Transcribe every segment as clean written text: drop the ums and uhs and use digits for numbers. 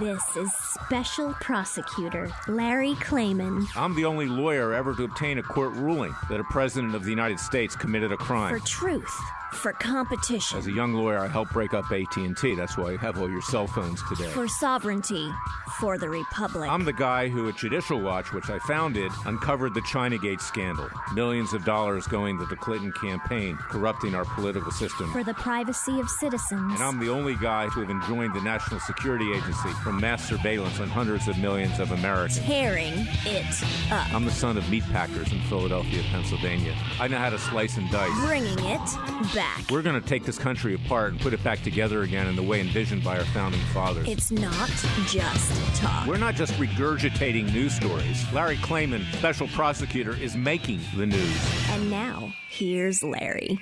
This is Special Prosecutor Larry Klayman. I'm the only lawyer ever to obtain a court ruling that a president of the United States committed a crime. For truth. For competition. As a young lawyer, I helped break up AT&T. That's why you have all your cell phones today. For sovereignty. For the Republic. I'm the guy who, at Judicial Watch, which I founded, uncovered the Chinagate scandal. Millions of dollars going to the Clinton campaign, corrupting our political system. For the privacy of citizens. And I'm the only guy to have enjoined the National Security Agency from mass surveillance on hundreds of millions of Americans. Tearing it up. I'm the son of meat packers in Philadelphia, Pennsylvania. I know how to slice and dice. Bringing it back. We're going to take this country apart and put it back together again in the way envisioned by our founding fathers. It's not just talk. We're not just regurgitating news stories. Larry Klayman, special prosecutor, is making the news. And now, here's Larry.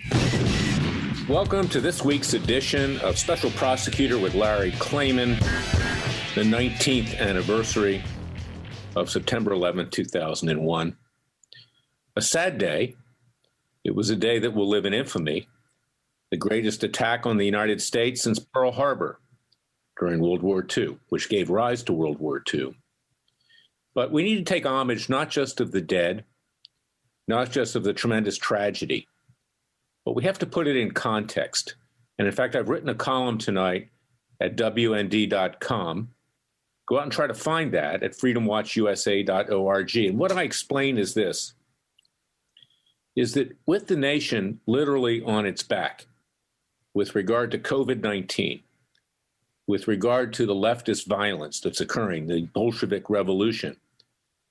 Welcome to this week's edition of Special Prosecutor with Larry Klayman, the 19th anniversary of September 11, 2001. A sad day. It was a day that will live in infamy. The greatest attack on the United States since Pearl Harbor during World War II, which gave rise to World War II. But we need to take homage not just of the dead, not just of the tremendous tragedy, but we have to put it in context. And in fact, I've written a column tonight at WND.com. Go out and try to find that at freedomwatchusa.org. And what I explain is this, is that with the nation literally on its back, with regard to COVID-19, with regard to the leftist violence that's occurring, the Bolshevik revolution,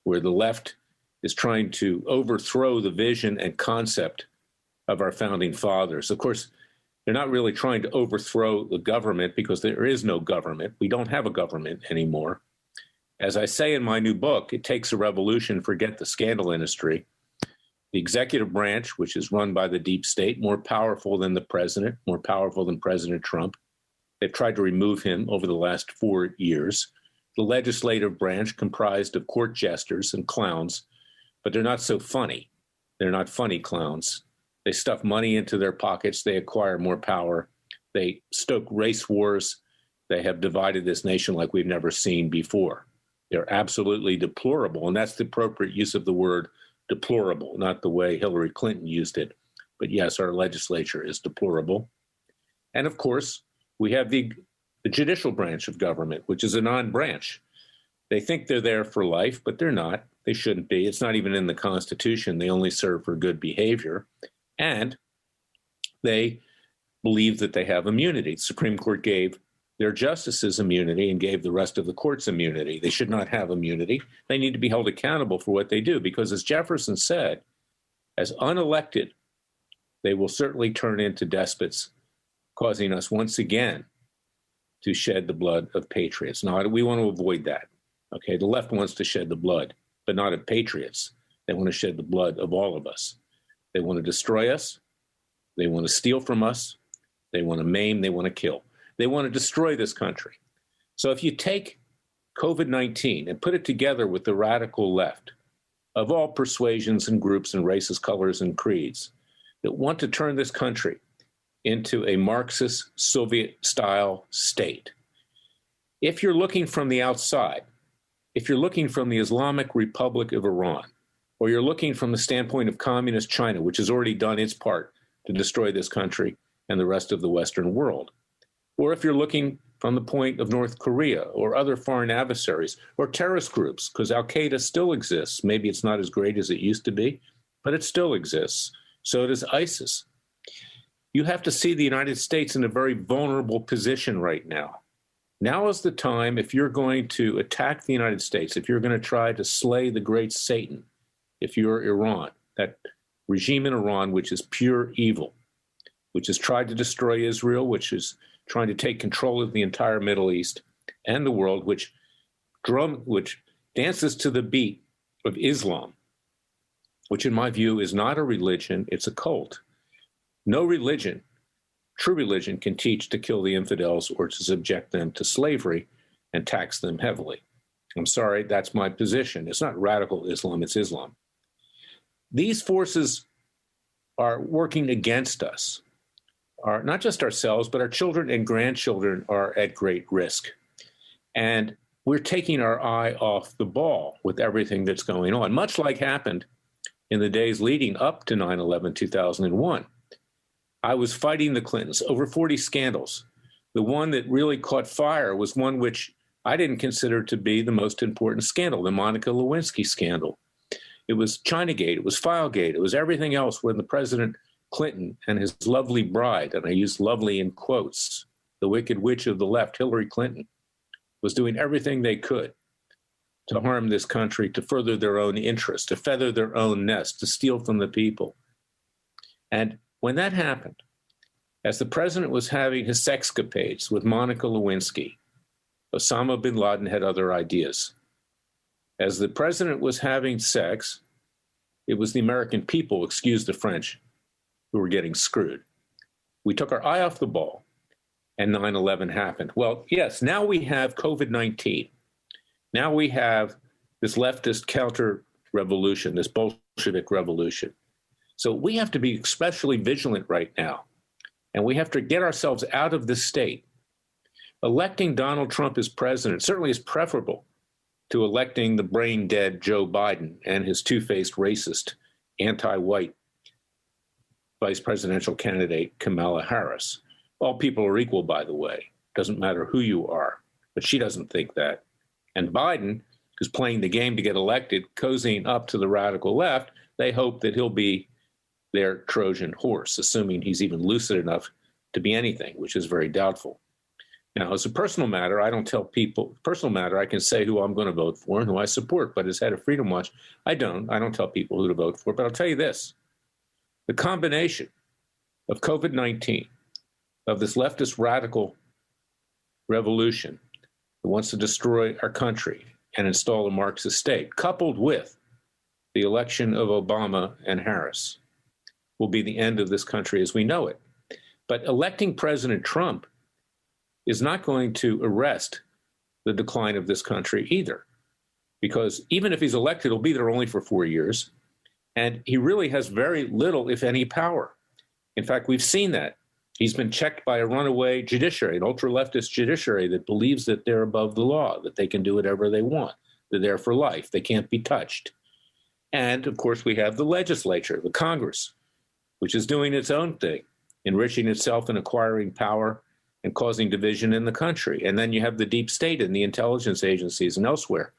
where the left is trying to overthrow the vision and concept of our founding fathers. Of course, they're not really trying to overthrow the government because there is no government. We don't have a government anymore. As I say in my new book, it takes a revolution, forget the scandal industry. The executive branch, which is run by the deep state, more powerful than the president, more powerful than President Trump. They've tried to remove him over the last 4 years. The legislative branch, comprised of court jesters and clowns, but they're not so funny. They're not funny clowns. They stuff money into their pockets. They acquire more power. They stoke race wars. They have divided this nation like we've never seen before. They're absolutely deplorable, and that's the appropriate use of the word deplorable, not the way Hillary Clinton used it. But yes, our legislature is deplorable. And of course, we have the judicial branch of government, which is a non-branch. They think they're there for life, but they're not. They shouldn't be. It's not even in the Constitution. They only serve for good behavior. And they believe that they have immunity. The Supreme Court gave their justices immunity and gave the rest of the courts immunity. They should not have immunity. They need to be held accountable for what they do because, as Jefferson said, as unelected, they will certainly turn into despots, causing us once again to shed the blood of patriots. Now, we want to avoid that. Okay, the left wants to shed the blood, but not of patriots. They want to shed the blood of all of us. They want to destroy us. They want to steal from us. They want to maim. They want to kill. They want to destroy this country. So if you take COVID-19 and put it together with the radical left of all persuasions and groups and races, colors, and creeds that want to turn this country into a Marxist Soviet-style state, if you're looking from the outside, if you're looking from the Islamic Republic of Iran, or you're looking from the standpoint of communist China, which has already done its part to destroy this country and the rest of the Western world, or if you're looking from the point of North Korea or other foreign adversaries or terrorist groups, because Al-Qaeda still exists. Maybe it's not as great as it used to be, but it still exists. So does ISIS. You have to see the United States in a very vulnerable position right now. Now is the time, if you're going to attack the United States, if you're going to try to slay the great Satan, if you're Iran, that regime in Iran, which is pure evil, which has tried to destroy Israel, which is trying to take control of the entire Middle East and the world, which dances to the beat of Islam, which in my view is not a religion, it's a cult. No religion, true religion, can teach to kill the infidels or to subject them to slavery and tax them heavily. I'm sorry, that's my position. It's not radical Islam, it's Islam. These forces are working against us. Not just ourselves, but our children and grandchildren are at great risk. And we're taking our eye off the ball with everything that's going on, much like happened in the days leading up to 9/11, 2001. I was fighting the Clintons over 40 scandals. The one that really caught fire was one which I didn't consider to be the most important scandal, the Monica Lewinsky scandal. It was Chinagate, it was Filegate, it was everything else when the President Clinton and his lovely bride, and I use lovely in quotes, the wicked witch of the left, Hillary Clinton, was doing everything they could to harm this country, to further their own interests, to feather their own nest, to steal from the people. And when that happened, as the president was having his sexcapades with Monica Lewinsky, Osama bin Laden had other ideas. As the president was having sex, it was the American people, excuse the French, who were getting screwed. We took our eye off the ball, and 9/11 happened. Well, yes, now we have COVID-19. Now we have this leftist counter-revolution, this Bolshevik revolution. So we have to be especially vigilant right now, and we have to get ourselves out of this state. Electing Donald Trump as president certainly is preferable to electing the brain-dead Joe Biden and his two-faced racist, anti-white vice presidential candidate Kamala Harris. All people are equal, by the way. Doesn't matter who you are, but she doesn't think that. And Biden, who's playing the game to get elected, cozying up to the radical left, they hope that he'll be their Trojan horse, assuming he's even lucid enough to be anything, which is very doubtful. Now, as a personal matter, I don't tell people, personal matter, I can say who I'm going to vote for and who I support, but as head of Freedom Watch, I don't tell people who to vote for. But I'll tell you this, the combination of COVID-19, of this leftist radical revolution that wants to destroy our country and install a Marxist state, coupled with the election of Obama and Harris, will be the end of this country as we know it. But electing President Trump is not going to arrest the decline of this country either, because even if he's elected, he'll be there only for 4 years, and he really has very little, if any, power. In fact, we've seen that. He's been checked by a runaway judiciary, an ultra-leftist judiciary that believes that they're above the law, that they can do whatever they want. They're there for life. They can't be touched. And, of course, we have the legislature, the Congress, which is doing its own thing, enriching itself and acquiring power and causing division in the country. And then you have the deep state and the intelligence agencies and elsewhere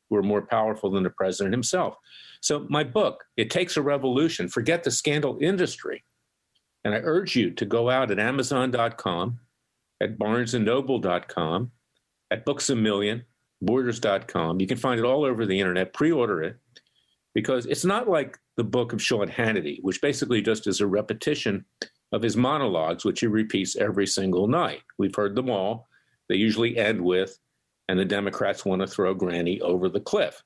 who are more powerful than the president himself. So my book, It Takes a Revolution, forget the scandal industry. And I urge you to go out at Amazon.com, at BarnesandNoble.com, at Books A Million, Borders.com. You can find it all over the internet. Pre-order it, because it's not like the book of Sean Hannity, which basically just is a repetition of his monologues, which he repeats every single night. We've heard them all. They usually end with, and the Democrats want to throw Granny over the cliff.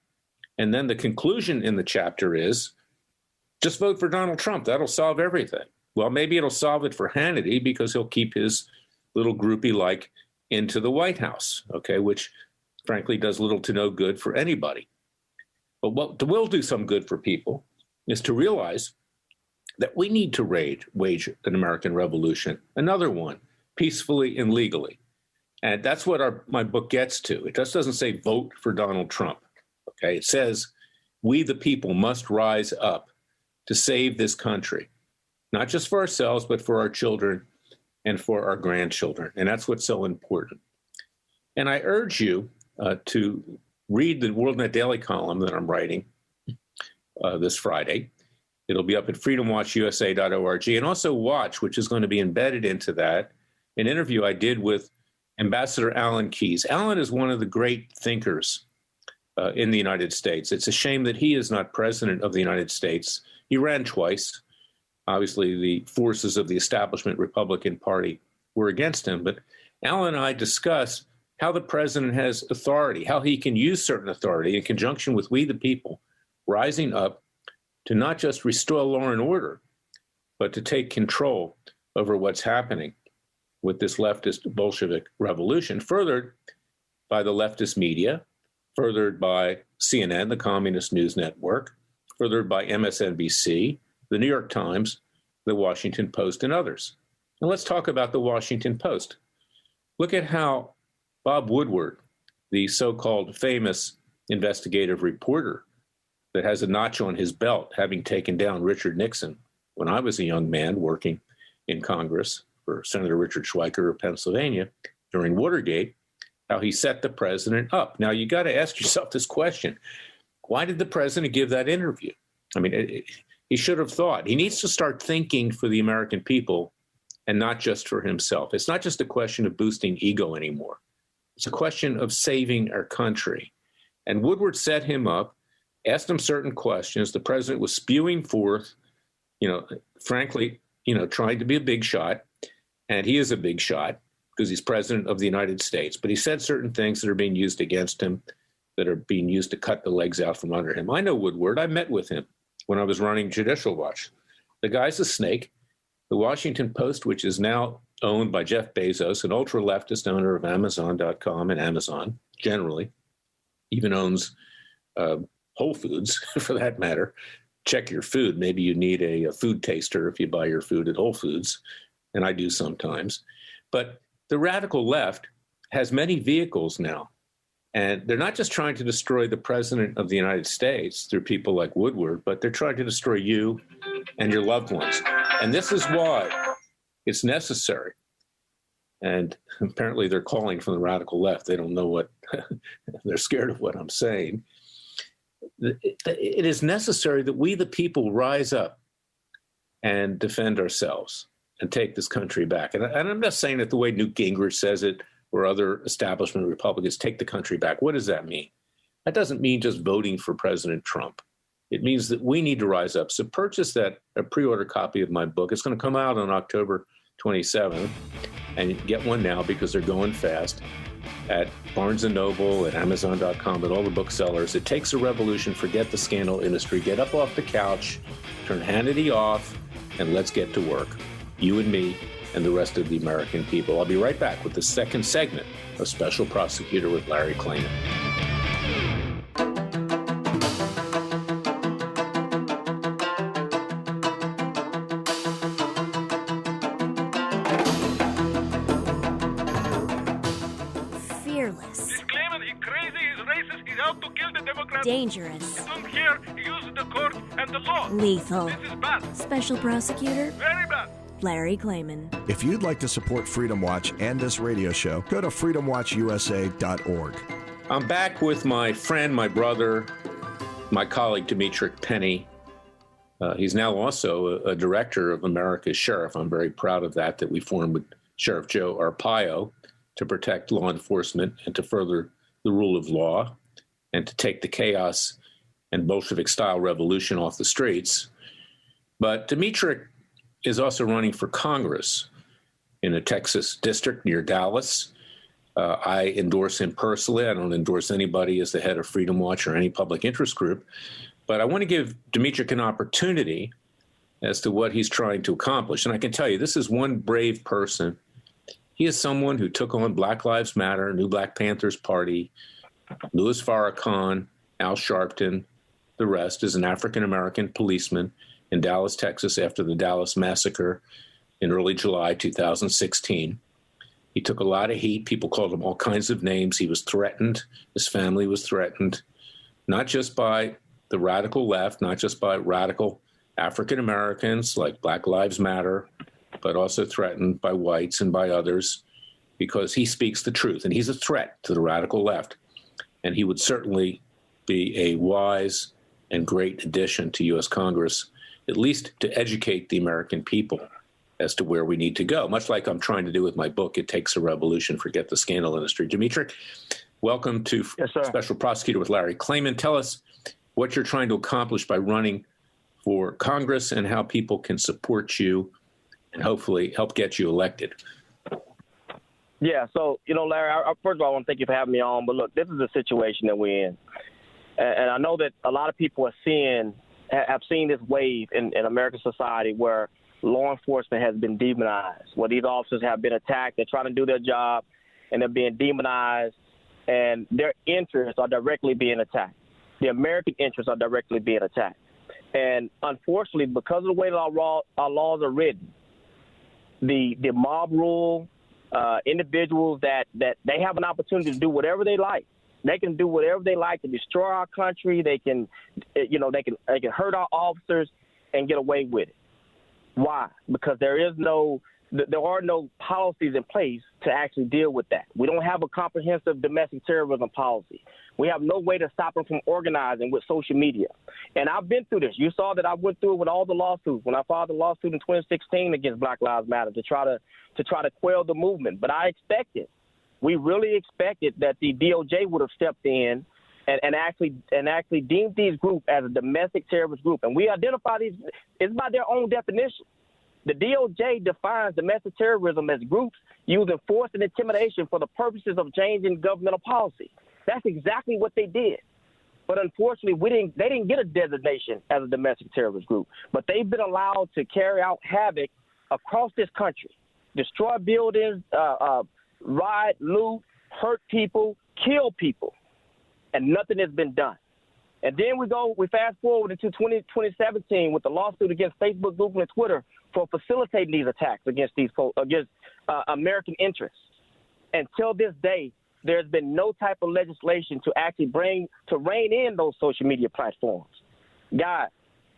And then the conclusion in the chapter is, just vote for Donald Trump. That'll solve everything. Well, maybe it'll solve it for Hannity because he'll keep his little groupie like into the White House, okay, which frankly does little to no good for anybody. But what will do some good for people is to realize that we need to wage an American revolution, another one, peacefully and legally. And that's what my book gets to. It just doesn't say vote for Donald Trump, okay? It says we, the people, must rise up to save this country, not just for ourselves, but for our children and for our grandchildren. And that's what's so important. And I urge you to read the WorldNet Daily column that I'm writing this Friday. It'll be up at freedomwatchusa.org. And also watch, which is going to be embedded into that, an interview I did with Ambassador Alan Keyes. Alan is one of the great thinkers in the United States. It's a shame that he is not president of the United States. He ran twice. Obviously, the forces of the establishment Republican Party were against him. But Alan and I discuss how the president has authority, how he can use certain authority in conjunction with we, the people, rising up to not just restore law and order, but to take control over what's happening with this leftist Bolshevik revolution, furthered by the leftist media, furthered by CNN, the Communist News Network, furthered by MSNBC, the New York Times, the Washington Post, and others. And let's talk about the Washington Post. Look at how Bob Woodward, the so-called famous investigative reporter that has a notch on his belt, having taken down Richard Nixon when I was a young man working in Congress for Senator Richard Schweiker of Pennsylvania during Watergate, how he set the president up. Now, you got to ask yourself this question. Why did the president give that interview? I mean, he should have thought. He needs to start thinking for the American people and not just for himself. It's not just a question of boosting ego anymore. It's a question of saving our country. And Woodward set him up, asked him certain questions. The president was spewing forth, frankly, trying to be a big shot. And he is a big shot because he's president of the United States. But he said certain things that are being used against him, that are being used to cut the legs out from under him. I know Woodward. I met with him when I was running Judicial Watch. The guy's a snake. The Washington Post, which is now owned by Jeff Bezos, an ultra-leftist owner of Amazon.com and Amazon generally, even owns Whole Foods, for that matter. Check your food. Maybe you need a food taster if you buy your food at Whole Foods, and I do sometimes. But the radical left has many vehicles now, and they're not just trying to destroy the president of the United States through people like Woodward, but they're trying to destroy you and your loved ones. And this is why it's necessary. And apparently they're calling from the radical left. They don't know what, they're scared of what I'm saying. It is necessary that we, the people, rise up and defend ourselves and take this country back. And I'm not saying it the way Newt Gingrich says it or other establishment Republicans, take the country back. What does that mean? That doesn't mean just voting for President Trump. It means that we need to rise up. So purchase a pre-order copy of my book. It's going to come out on October 27th, and get one now because they're going fast at Barnes & Noble, at Amazon.com, at all the booksellers. It takes a revolution. Forget the scandal industry. Get up off the couch, turn Hannity off, and let's get to work. You and me and the rest of the American people. I'll be right back with the second segment of Special Prosecutor with Larry Klayman. Dangerous. Don't care. Use the court and the law. Lethal. This is bad. Special Prosecutor Very bad. Larry Klayman. If you'd like to support Freedom Watch and this radio show, go to freedomwatchusa.org. I'm back with my friend, my brother, my colleague, DEMETRICK PENNIE. He's now also a director of America's Sheriff. I'm very proud of that we formed with Sheriff Joe Arpaio to protect law enforcement and to further the rule of law and to take the chaos and Bolshevik-style revolution off the streets. But DEMETRICK is also running for Congress in a Texas district near Dallas. I endorse him personally. I don't endorse anybody as the head of Freedom Watch or any public interest group. But I want to give DEMETRICK an opportunity as to what he's trying to accomplish. And I can tell you, this is one brave person. He is someone who took on Black Lives Matter, New Black Panthers Party, Louis Farrakhan, Al Sharpton, the rest, is an African-American policeman in Dallas, Texas, after the Dallas massacre in early July 2016. He took a lot of heat. People called him all kinds of names. He was threatened. His family was threatened, not just by the radical left, not just by radical African-Americans like Black Lives Matter, but also threatened by whites and by others because he speaks the truth. And he's a threat to the radical left. And he would certainly be a wise and great addition to U.S. Congress, at least to educate the American people as to where we need to go. Much like I'm trying to do with my book, It Takes a Revolution, Forget the Scandal Industry. DEMETRICK, welcome to Special Prosecutor with Larry Klayman. Tell us what you're trying to accomplish by running for Congress and how people can support you and hopefully help get you elected. Yeah, so, Larry, first of all, I want to thank you for having me on. But look, this is the situation that we're in. And I know that a lot of people have seen this wave in American society where law enforcement has been demonized, where these officers have been attacked. They're trying to do their job, and they're being demonized, and their interests are directly being attacked. The American interests are directly being attacked. And unfortunately, because of the way that our laws are written, the mob rule, individuals that they have an opportunity to do whatever they like. They can do whatever they like to destroy our country. They can, they can hurt our officers and get away with it. Why? Because there are no policies in place to actually deal with that. We don't have a comprehensive domestic terrorism policy. We have no way to stop them from organizing with social media. And I've been through this. You saw that I went through it with all the lawsuits. When I filed the lawsuit in 2016 against Black Lives Matter to try to quell the movement. But we really expected that the DOJ would have stepped in and actually deemed these groups as a domestic terrorist group. And we identify these, it's by their own definition. The DOJ defines domestic terrorism as groups using force and intimidation for the purposes of changing governmental policy. That's exactly what they did. But unfortunately, they didn't get a designation as a domestic terrorist group. But they've been allowed to carry out havoc across this country, destroy buildings, riot, loot, hurt people, kill people, and nothing has been done. And then we fast forward into 2017 with the lawsuit against Facebook, Google, and Twitter for facilitating these attacks against American interests. Until this day, there's been no type of legislation to actually rein in those social media platforms. Guys,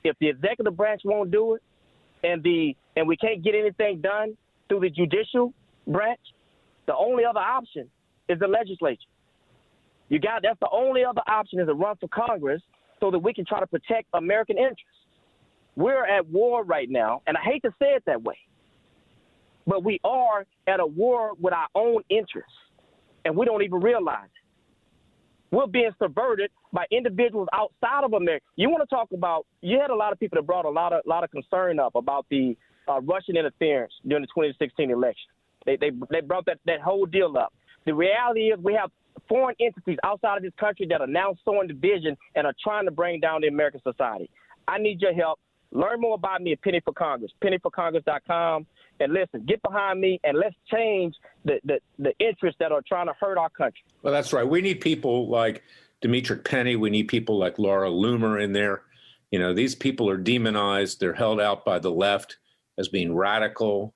if the executive branch won't do it, and we can't get anything done through the judicial branch, the only other option is the legislature. That's the only other option is to run for Congress so that we can try to protect American interests. We're at war right now, and I hate to say it that way, but we are at a war with our own interests, and we don't even realize it. We're being subverted by individuals outside of America. You want to talk about? You had a lot of people that brought a lot of concern up about the Russian interference during the 2016 election. They brought that whole deal up. The reality is we have foreign entities outside of this country that are now sowing division and are trying to bring down the American society. I need your help. Learn more about me at Pennie for Congress, pennieforcongress.com. And listen, get behind me and let's change the interests that are trying to hurt our country. Well, that's right. We need people like DEMETRICK PENNIE. We need people like Laura Loomer in there. These people are demonized. They're held out by the left as being radical,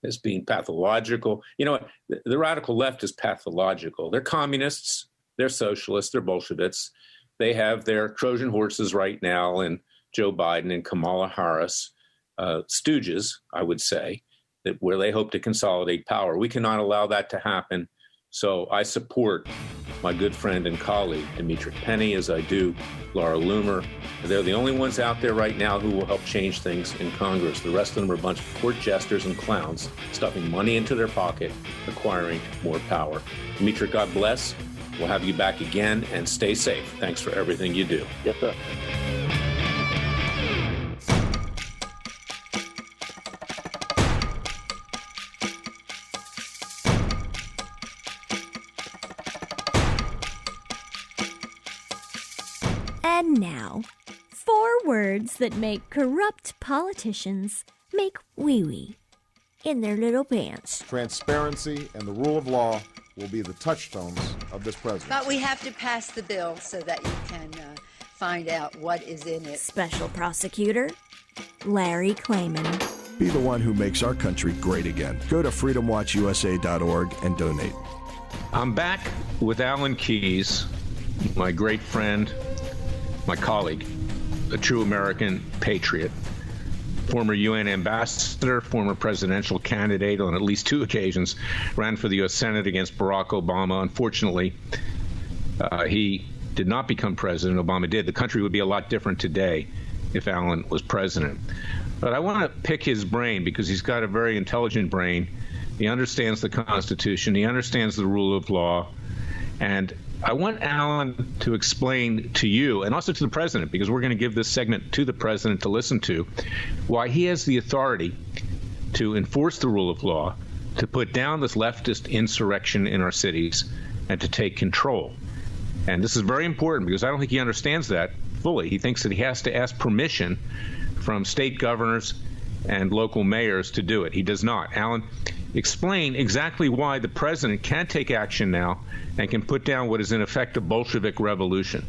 as being pathological. You know what? The radical left is pathological. They're communists. They're socialists. They're Bolsheviks. They have their Trojan horses right now, and Joe Biden and Kamala Harris, stooges, I would say, where they hope to consolidate power. We cannot allow that to happen. So I support my good friend and colleague, DEMETRICK PENNIE, as I do Laura Loomer. They're the only ones out there right now who will help change things in Congress. The rest of them are a bunch of court jesters and clowns, stuffing money into their pocket, acquiring more power. DEMETRICK, God bless. We'll have you back again, and stay safe. Thanks for everything you do. Yes, sir. And now, 4 words that make corrupt politicians make wee-wee in their little pants. Transparency and the rule of law will be the touchstones of this presidency. But we have to pass the bill so that you can find out what is in it. Special Prosecutor Larry Klayman. Be the one who makes our country great again. Go to freedomwatchusa.org and donate. I'm back with Alan Keyes, my great friend, my colleague, a true American patriot, former UN ambassador, former presidential candidate on at least 2 occasions, ran for the U.S. Senate against Barack Obama. Unfortunately, he did not become president. Obama did. The country would be a lot different today if Alan was president. But I want to pick his brain because he's got a very intelligent brain. He understands the Constitution. He understands the rule of law. And I want Alan to explain to you and also to the president, because we're going to give this segment to the president to listen to, why he has the authority to enforce the rule of law, to put down this leftist insurrection in our cities, and to take control. And this is very important because I don't think he understands that fully. He thinks that he has to ask permission from state governors and local mayors to do it. He does not. Alan, explain exactly why the president can take action now and can put down what is in effect a Bolshevik revolution.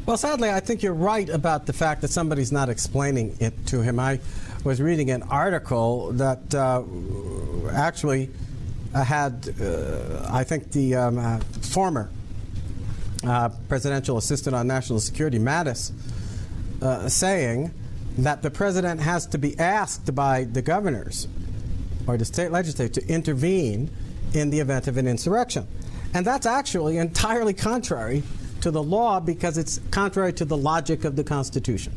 Well, sadly, I think you're right about the fact that somebody's not explaining it to him. I was reading an article that actually had, I think, the former Presidential Assistant on National Security, Mattis, saying that the president has to be asked by the governors or the state legislature to intervene in the event of an insurrection. And that's actually entirely contrary to the law because it's contrary to the logic of the Constitution.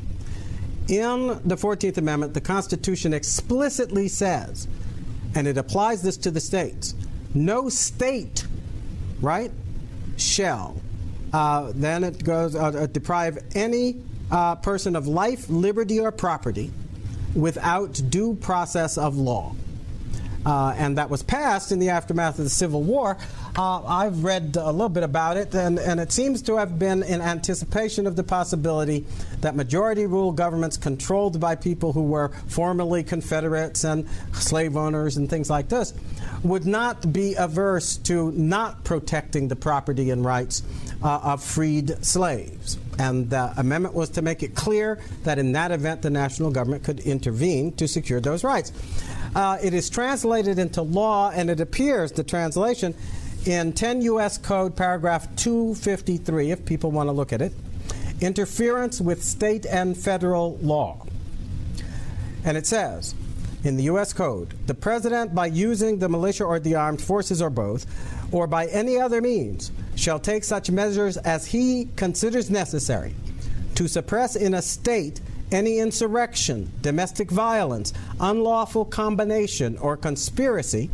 In the 14th Amendment, the Constitution explicitly says, and it applies this to the states, no state, right, shall, then it goes, deprive any person of life, liberty, or property without due process of law. And that was passed in the aftermath of the Civil War. I've read a little bit about it, and it seems to have been in anticipation of the possibility that majority rule governments controlled by people who were formerly Confederates and slave owners and things like this would not be averse to not protecting the property and rights of freed slaves. And the amendment was to make it clear that in that event the national government could intervene to secure those rights. It is translated into law, and it appears, the translation, in 10 U.S. Code paragraph 253, if people want to look at it, interference with state and federal law. And it says, in the U.S. Code, the president, by using the militia or the armed forces or both, or by any other means, shall take such measures as he considers necessary to suppress in a state any insurrection, domestic violence, unlawful combination, or conspiracy,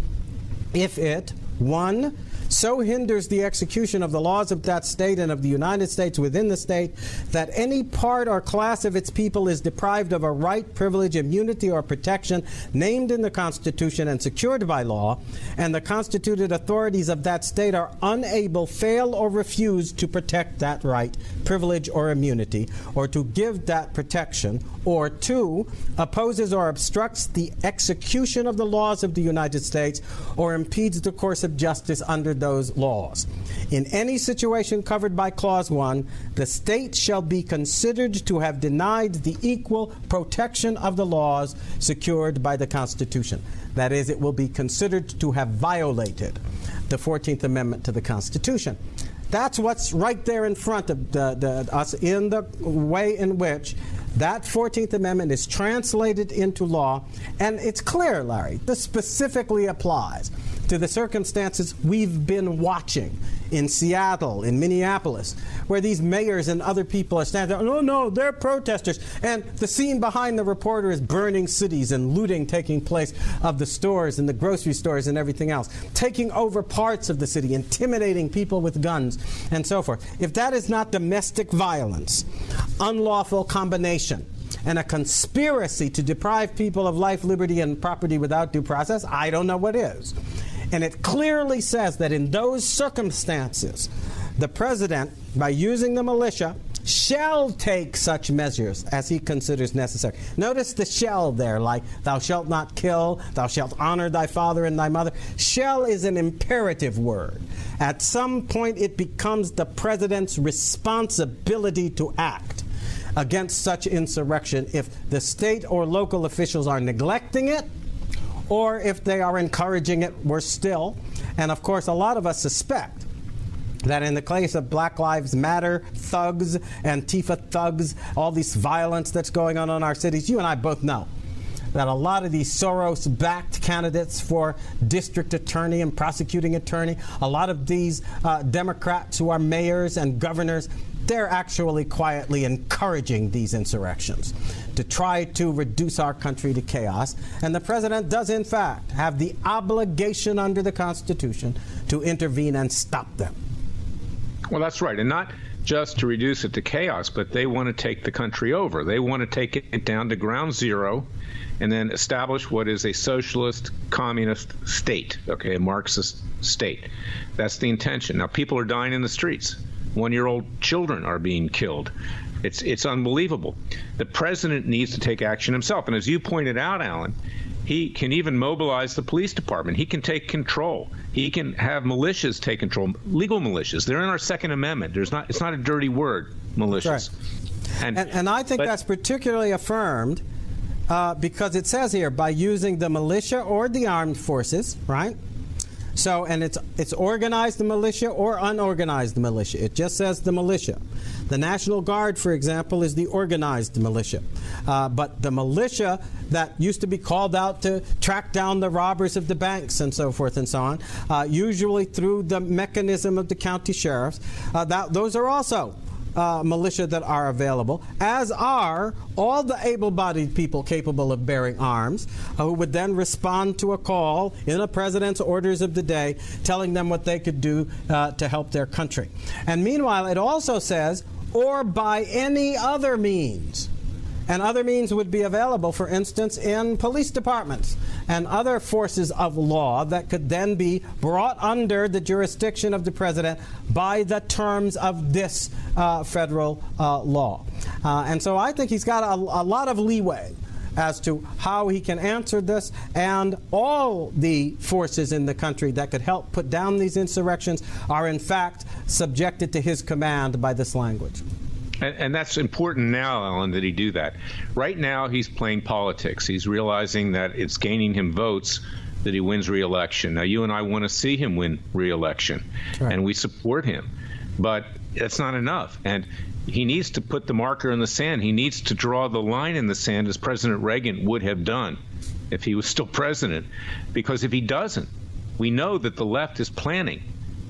if it, 1, so hinders the execution of the laws of that state and of the United States within the state that any part or class of its people is deprived of a right, privilege, immunity, or protection named in the Constitution and secured by law, and the constituted authorities of that state are unable, fail, or refuse to protect that right, privilege, or immunity, or to give that protection, or 2, opposes or obstructs the execution of the laws of the United States or impedes the course of justice under those laws. In any situation covered by Clause 1, the state shall be considered to have denied the equal protection of the laws secured by the Constitution. That is, it will be considered to have violated the 14th Amendment to the Constitution. That's what's right there in front of us in the way in which that 14th Amendment is translated into law. And it's clear, Larry, this specifically applies to the circumstances we've been watching in Seattle, in Minneapolis, where these mayors and other people are standing there, oh no, they're protesters. And the scene behind the reporter is burning cities and looting taking place of the stores and the grocery stores and everything else, taking over parts of the city, intimidating people with guns and so forth. If that is not domestic violence, unlawful combination, and a conspiracy to deprive people of life, liberty, and property without due process, I don't know what is. And it clearly says that in those circumstances, the president, by using the militia, shall take such measures as he considers necessary. Notice the shall there, like thou shalt not kill, thou shalt honor thy father and thy mother. Shall is an imperative word. At some point, it becomes the president's responsibility to act against such insurrection if the state or local officials are neglecting it, or if they are encouraging it worse still. And of course, a lot of us suspect that in the case of Black Lives Matter thugs, Antifa thugs, all this violence that's going on in our cities, you and I both know that a lot of these Soros-backed candidates for district attorney and prosecuting attorney, a lot of these Democrats who are mayors and governors, they're actually quietly encouraging these insurrections to try to reduce our country to chaos. And the president does, in fact, have the obligation under the Constitution to intervene and stop them. Well, that's right. And not just to reduce it to chaos, but they want to take the country over. They want to take it down to ground zero and then establish what is a socialist, communist state, okay, a Marxist state. That's the intention. Now, people are dying in the streets. 1-year-old children are being killed. It's unbelievable. The president needs to take action himself. And as you pointed out, Alan, he can even mobilize the police department. He can take control. He can have militias take control, legal militias. They're in our Second Amendment. It's not a dirty word, militias. Right. And I think that's particularly affirmed because it says here, by using the militia or the armed forces, right? So, and it's organized militia or unorganized militia. It just says the militia. The National Guard, for example, is the organized militia. But the militia that used to be called out to track down the robbers of the banks and so forth and so on, usually through the mechanism of the county sheriffs, those are also militia that are available, as are all the able-bodied people capable of bearing arms, who would then respond to a call in a president's orders of the day telling them what they could do to help their country. And meanwhile, it also says, or by any other means. And other means would be available, for instance, in police departments and other forces of law that could then be brought under the jurisdiction of the president by the terms of this federal law. And so I think he's got a lot of leeway as to how he can answer this, and all the forces in the country that could help put down these insurrections are in fact subjected to his command by this language. And that's important now, Alan, that he do that. Right now, he's playing politics. He's realizing that it's gaining him votes that he wins re-election. Now, you and I want to see him win re-election, right, and we support him. But that's not enough. And he needs to put the marker in the sand. He needs to draw the line in the sand, as President Reagan would have done if he was still president. Because if he doesn't, we know that the left is planning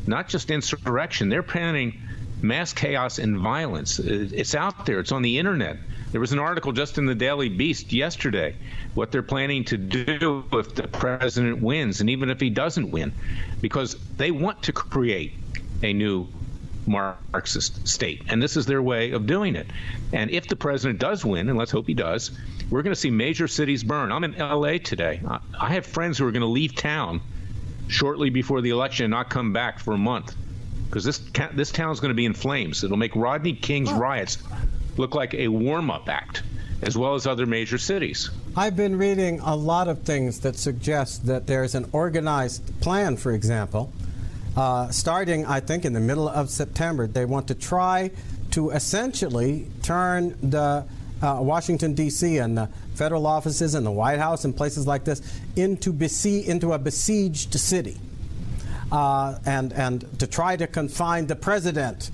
not just insurrection. They're planning mass chaos and violence. It's out there. It's on the internet. There was an article just in the Daily Beast yesterday, what they're planning to do if the president wins, and even if he doesn't win, because they want to create a new Marxist state. And this is their way of doing it. And if the president does win, and let's hope he does, we're going to see major cities burn. I'm in L.A. today. I have friends who are going to leave town shortly before the election and not come back for a month, because this town is going to be in flames. It'll make Rodney King's riots look like a warm-up act, as well as other major cities. I've been reading a lot of things that suggest that there's an organized plan, for example, starting, I think, in the middle of September. They want to try to essentially turn the Washington, D.C. and the federal offices and the White House and places like this into a besieged city. And to try to confine the president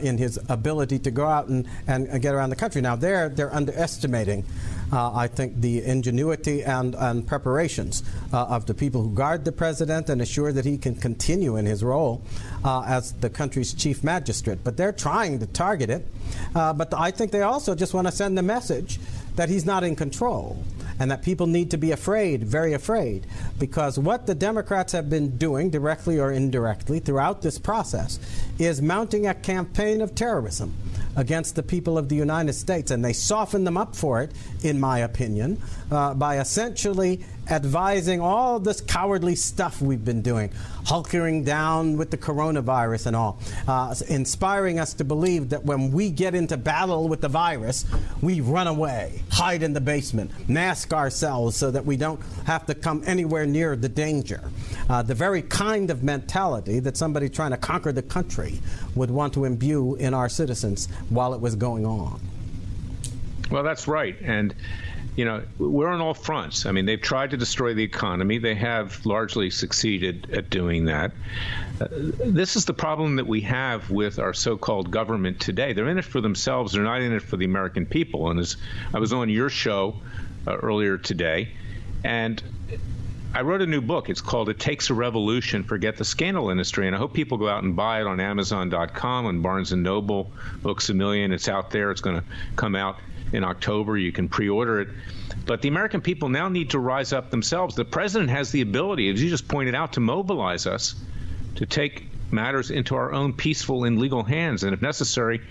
in his ability to go out and get around the country. Now, they're underestimating, I think, the ingenuity and preparations of the people who guard the president and assure that he can continue in his role as the country's chief magistrate. But they're trying to target it. But I think they also just want to send the message that he's not in control, and that people need to be afraid, very afraid, because what the Democrats have been doing, directly or indirectly, throughout this process, is mounting a campaign of terrorism against the people of the United States. And they soften them up for it, in my opinion, by essentially advising all this cowardly stuff we've been doing, hunkering down with the coronavirus and all, inspiring us to believe that when we get into battle with the virus, we run away, hide in the basement, mask ourselves so that we don't have to come anywhere near the danger. The very kind of mentality that somebody trying to conquer the country would want to imbue in our citizens while it was going on. Well, that's right. And you know, we're on all fronts. I mean, they've tried to destroy the economy. They have largely succeeded at doing that. This is the problem that we have with our so-called government today. They're in it for themselves. They're not in it for the American people. And as I was on your show earlier today, and I wrote a new book. It's called It Takes a Revolution, Forget the Scandal Industry. And I hope people go out and buy it on Amazon.com and Barnes & Noble, Books A Million. It's out there. It's going to come out in October. You can pre-order it. But the American people now need to rise up themselves. The president has the ability, as you just pointed out, to mobilize us to take matters into our own peaceful and legal hands, and if necessary,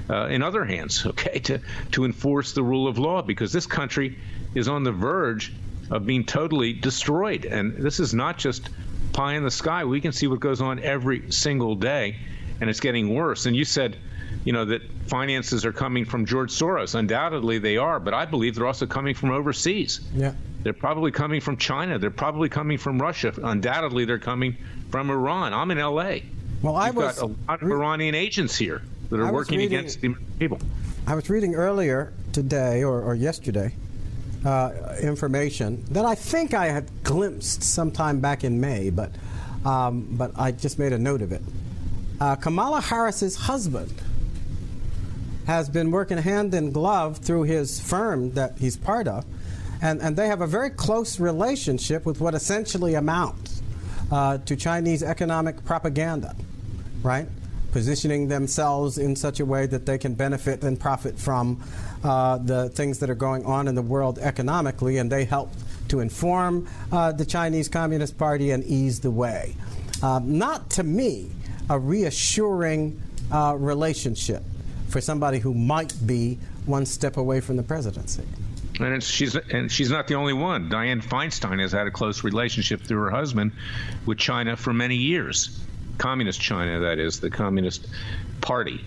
in other hands, okay, to enforce the rule of law, because this country is on the verge of being totally destroyed. And this is not just pie in the sky. We can see what goes on every single day, and it's getting worse. And you said, you know, that finances are coming from George Soros. Undoubtedly they are, but I believe they're also coming from overseas. Yeah. They're probably coming from China. They're probably coming from Russia. Undoubtedly they're coming from Iran. I'm in L.A. Well, You've got a lot of Iranian agents here that are working against the people. I was reading earlier today or yesterday information that I think I had glimpsed sometime back in May, but but I just made a note of it. Kamala Harris's husband has been working hand in glove through his firm that he's part of, and they have a very close relationship with what essentially amounts to Chinese economic propaganda, right? Positioning themselves in such a way that they can benefit and profit from the things that are going on in the world economically, and they help to inform the Chinese Communist Party and ease the way. Not, to me, a reassuring relationship for somebody who might be one step away from the presidency. And she's not the only one. Dianne Feinstein has had a close relationship through her husband with China for many years. Communist China, that is, the Communist Party.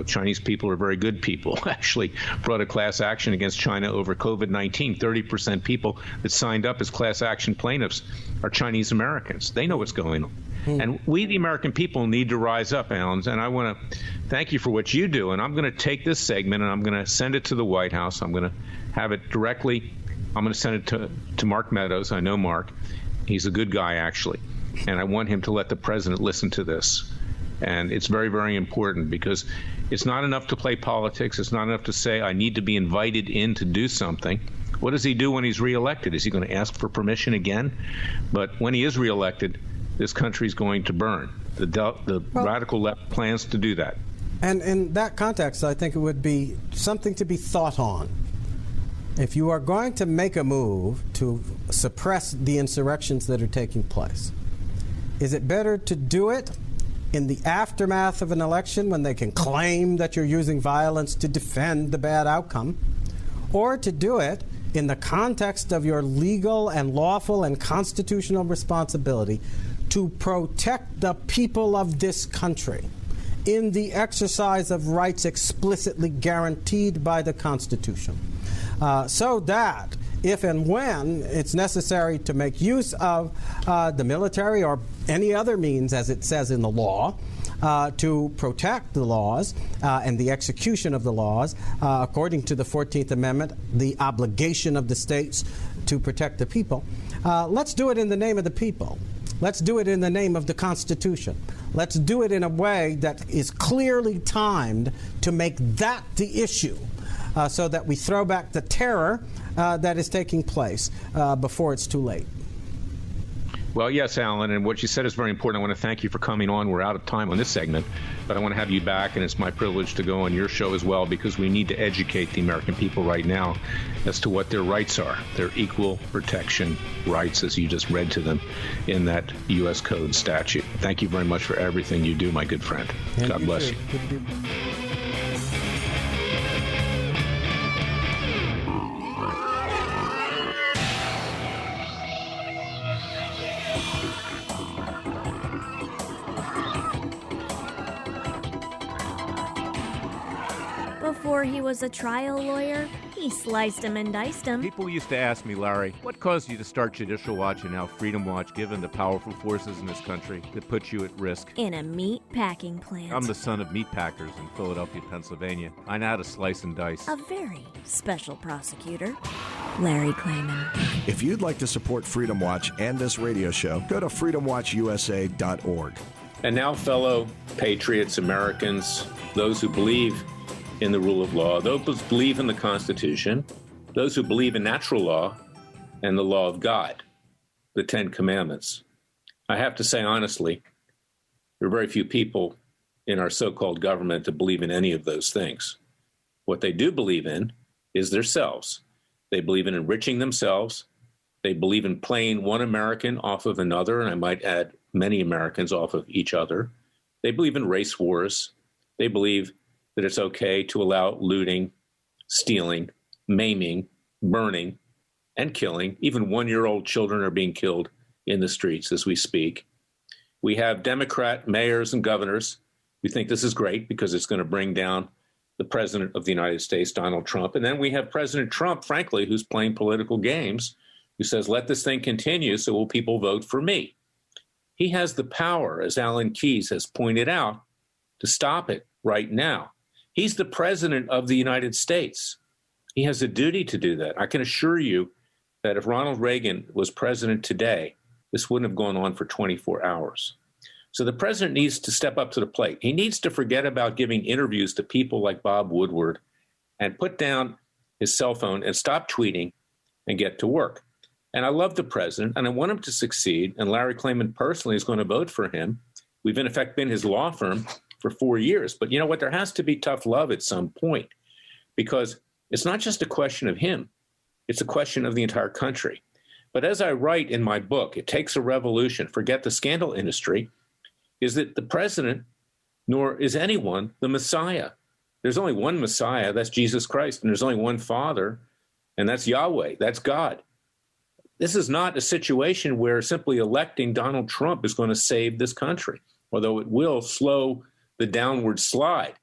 Chinese people are very good people. Actually brought a class action against China over COVID-19. 30% people that signed up as class action plaintiffs are Chinese Americans. They know what's going on. And we, the American people, need to rise up, Alan. And I want to thank you for what you do. And I'm going to take this segment and I'm going to send it to the White House. I'm going to have it directly. I'm going to send it to Mark Meadows. I know Mark. He's a good guy, actually. And I want him to let the president listen to this. And it's very, very important because it's not enough to play politics. It's not enough to say, I need to be invited in to do something. What does he do when he's reelected? Is he going to ask for permission again? But when he is reelected, this country's going to burn. The radical left plans to do that. And in that context, I think it would be something to be thought on. If you are going to make a move to suppress the insurrections that are taking place, is it better to do it in the aftermath of an election when they can claim that you're using violence to defend the bad outcome, or to do it in the context of your legal and lawful and constitutional responsibility to protect the people of this country in the exercise of rights explicitly guaranteed by the Constitution, so that if and when it's necessary to make use of the military or any other means, as it says in the law, to protect the laws and the execution of the laws, according to the 14th Amendment, the obligation of the states to protect the people, let's do it in the name of the people. Let's do it in the name of the Constitution. Let's do it in a way that is clearly timed to make that the issue, so that we throw back the terror that is taking place before it's too late. Well, yes, Alan, and what you said is very important. I want to thank you for coming on. We're out of time on this segment, but I want to have you back, and it's my privilege to go on your show as well, because we need to educate the American people right now as to what their rights are, their equal protection rights, as you just read to them in that U.S. Code statute. Thank you very much for everything you do, my good friend. And God bless too. you. Before he was a trial lawyer, he sliced him and diced him. People used to ask me, Larry, what caused you to start Judicial Watch and now Freedom Watch, given the powerful forces in this country that put you at risk? In a meat packing plant. I'm the son of meat packers in Philadelphia, Pennsylvania. I know how to slice and dice. A very special prosecutor, Larry Klayman. If you'd like to support Freedom Watch and this radio show, go to freedomwatchusa.org. And now, fellow patriots, Americans, those who believe in the rule of law, those who believe in the Constitution, those who believe in natural law and the law of God, the Ten Commandments. I have to say, honestly, there are very few people in our so-called government that believe in any of those things. What they do believe in is themselves. They believe in enriching themselves. They believe in playing one American off of another, and I might add many Americans off of each other. They believe in race wars. They believe that it's okay to allow looting, stealing, maiming, burning, and killing. Even one-year-old children are being killed in the streets as we speak. We have Democrat mayors and governors who think this is great because it's going to bring down the president of the United States, Donald Trump. And then we have President Trump, frankly, who's playing political games, who says, let this thing continue, so will people vote for me? He has the power, as Alan Keyes has pointed out, to stop it right now. He's the president of the United States. He has a duty to do that. I can assure you that if Ronald Reagan was president today, this wouldn't have gone on for 24 hours. So the president needs to step up to the plate. He needs to forget about giving interviews to people like Bob Woodward and put down his cell phone and stop tweeting and get to work. And I love the president, and I want him to succeed, and Larry Klayman personally is going to vote for him. We've, in effect, been his law firm for 4 years. But you know what? There has to be tough love at some point, because it's not just a question of him. It's a question of the entire country. But as I write in my book, It Takes a Revolution, Forget the Scandal Industry, is that the president, nor is anyone the Messiah. There's only one Messiah, that's Jesus Christ, and there's only one Father, and that's Yahweh, that's God. This is not a situation where simply electing Donald Trump is going to save this country, although it will slow the downward slide.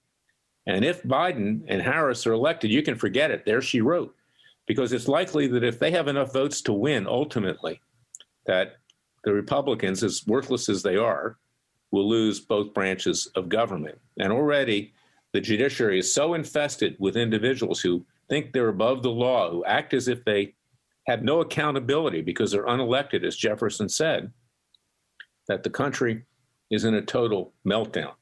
And if Biden and Harris are elected, you can forget it. There she wrote, because it's likely that if they have enough votes to win ultimately, that the Republicans, as worthless as they are, will lose both branches of government. And already the judiciary is so infested with individuals who think they're above the law, who act as if they have no accountability because they're unelected, as Jefferson said, that the country is in a total meltdown.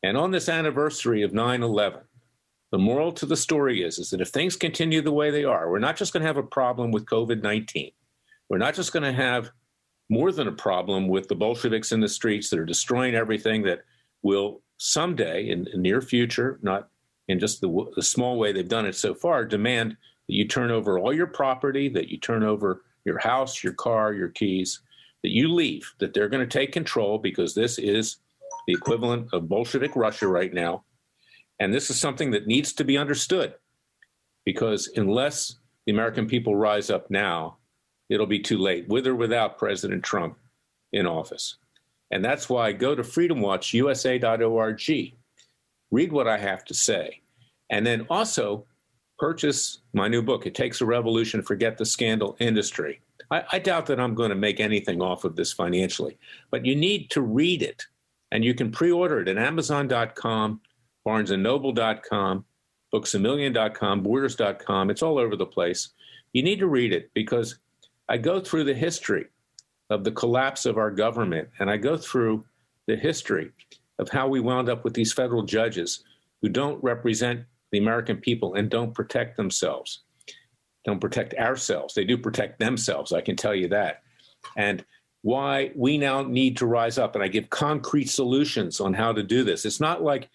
And on this anniversary of 9/11, the moral to the story is that if things continue the way they are, we're not just going to have a problem with COVID-19. We're not just going to have more than a problem with the Bolsheviks in the streets that are destroying everything, that will someday, in the near future, not in just the small way they've done it so far, demand that you turn over all your property, that you turn over your house, your car, your keys, that you leave, that they're going to take control, because this is the equivalent of Bolshevik Russia right now. And this is something that needs to be understood, because unless the American people rise up now, it'll be too late, with or without President Trump in office. And that's why go to freedomwatchusa.org, read what I have to say, and then also purchase my new book, It Takes a Revolution, Forget the Scandal Industry. I doubt that I'm going to make anything off of this financially, but you need to read it. And you can pre-order it at Amazon.com, BarnesandNoble.com, BooksAMillion.com, Borders.com. It's all over the place. You need to read it, because I go through the history of the collapse of our government, and I go through the history of how we wound up with these federal judges who don't represent the American people and don't protect themselves, don't protect ourselves. They do protect themselves, I can tell you that. And why we now need to rise up, and I give concrete solutions on how to do this. It's not like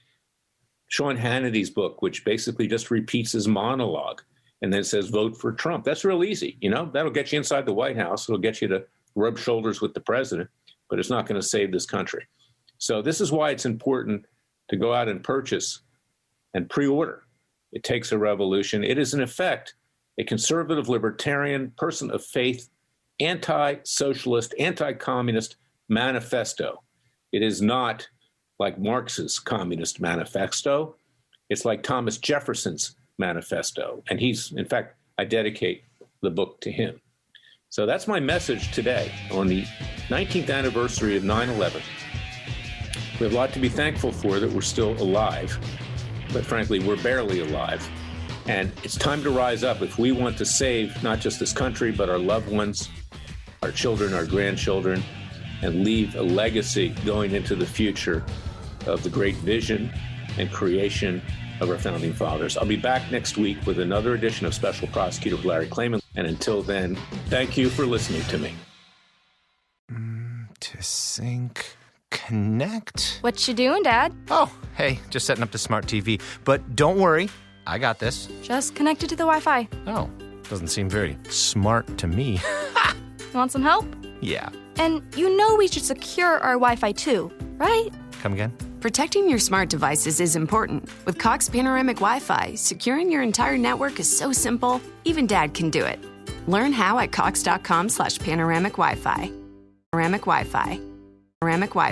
Sean Hannity's book, which basically just repeats his monologue and then says, vote for Trump. That's real easy. You know, that'll get you inside the White House. It'll get you to rub shoulders with the president, but it's not going to save this country. So this is why it's important to go out and purchase and pre-order It Takes a Revolution. It is, in effect, a conservative, libertarian, person of faith, anti-socialist, anti-communist manifesto. It is not like Marx's Communist Manifesto. It's like Thomas Jefferson's manifesto. And in fact, I dedicate the book to him. So that's my message today on the 19th anniversary of 9/11. We have a lot to be thankful for, that we're still alive, but frankly, we're barely alive. And it's time to rise up if we want to save not just this country, but our loved ones, our children, our grandchildren, and leave a legacy going into the future of the great vision and creation of our founding fathers. I'll be back next week with another edition of Special Prosecutor with Larry Klayman. And until then, thank you for listening to me. To sync, connect. What you doing, Dad? Oh, hey, just setting up the smart TV. But don't worry, I got this. Just connected to the Wi-Fi. Oh, doesn't seem very smart to me. Want some help? Yeah. And you know we should secure our Wi-Fi too, right? Come again? Protecting your smart devices is important. With Cox Panoramic Wi-Fi, securing your entire network is so simple, even Dad can do it. Learn how at cox.com/panoramic Wi-Fi. Panoramic Wi-Fi. Panoramic Wi-Fi.